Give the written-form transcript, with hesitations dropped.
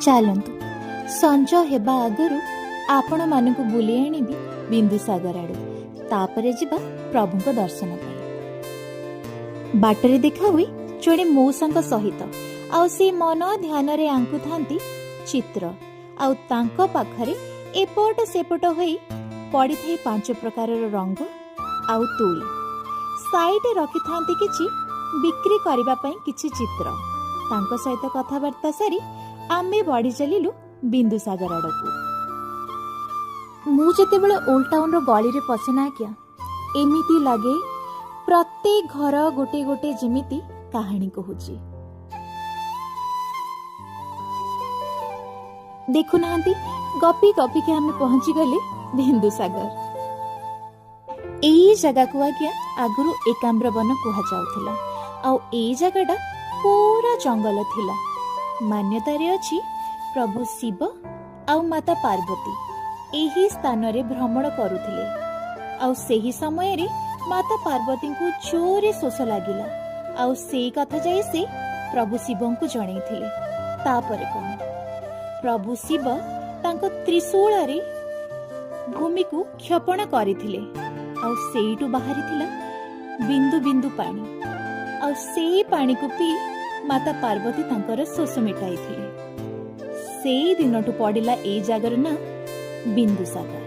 ଚାଲନ୍ତୁ ସଞ୍ଜ ହେବା ଆଗରୁ ଆପଣମାନଙ୍କୁ ବୁଲେଇ ଆଣିବି ବିନ୍ଦୁସାଗର ଆଡ଼ୁ, ତାପରେ ଯିବା ପ୍ରଭୁଙ୍କ ଦର୍ଶନ ପାଇଁ। ବାଟରେ ଦେଖା ହୁଏ ଜଣେ ମଉସାଙ୍କ ସହିତ, ଆଉ ସେ ମନ ଧ୍ୟାନରେ ଆଙ୍କୁଥାନ୍ତି ଚିତ୍ର, ଆଉ ତାଙ୍କ ପାଖରେ ଏପଟ ସେପଟ ହୋଇ ପଡ଼ିଥାଏ 5 ପ୍ରକାରର ରଙ୍ଗ ଆଉ ତୁଳି। ସାଇଡ଼ରେ ରଖିଥାନ୍ତି କିଛି ବିକ୍ରି କରିବା ପାଇଁ କିଛି ଚିତ୍ର। ତାଙ୍କ ସହିତ କଥାବାର୍ତ୍ତା ସାରି ଆମେ ବଢ଼ି ଚାଲିଲୁ ବିନ୍ଦୁସାଗର ଆଡ଼କୁ। ମୁଁ ଯେତେବେଳେ ଓଲ୍ଡ ଟାଉନର ଗଳିରେ ପଶେ ନା ଆଜ୍ଞା, ଏମିତି ଲାଗେ ପ୍ରତ୍ୟେକ ଘର ଗୋଟେ ଗୋଟେ ଯେମିତି କାହାଣୀ କହୁଛି। ଦେଖୁନାହାନ୍ତି, ଗପି ଗପିକି ଆମେ ପହଞ୍ଚିଗଲେ ବିନ୍ଦୁସାଗର। ଏଇ ଜାଗାକୁ ଆଜ୍ଞା ଆଗରୁ ଏକାମ୍ର ବନ କୁହାଯାଉଥିଲା, ଆଉ ଏଇ ଜାଗାଟା ପୁରା ଜଙ୍ଗଲ ଥିଲା। ମାନ୍ୟତାରେ ଅଛି ପ୍ରଭୁ ଶିବ ଆଉ ମାତା ପାର୍ବତୀ ଏହି ସ୍ଥାନରେ ଭ୍ରମଣ କରୁଥିଲେ, ଆଉ ସେହି ସମୟରେ ମାତା ପାର୍ବତୀଙ୍କୁ ଜୋରେ ଶୋଷ ଲାଗିଲା, ଆଉ ସେଇ କଥା ଯାଇ ସେ ପ୍ରଭୁ ଶିବଙ୍କୁ ଜଣେଇଥିଲେ। ତାପରେ କ'ଣ, ପ୍ରଭୁ ଶିବ ତାଙ୍କ ତ୍ରିଶୂଳରେ ଭୂମିକୁ କ୍ଷପଣ କରିଥିଲେ, ଆଉ ସେଇଠୁ ବାହାରିଥିଲା ବିନ୍ଦୁ ବିନ୍ଦୁ ପାଣି, ଆଉ ସେଇ ପାଣିକୁ ପିଇ ମାତା ପାର୍ବତୀ ତାଙ୍କର ଶୋଷ ମେଟାଇଥିଲେ। ସେଇ ଦିନଠୁ ପଡ଼ିଲା ଏଇ ଜାଗାର ନାଁ ବିନ୍ଦୁସାଗର।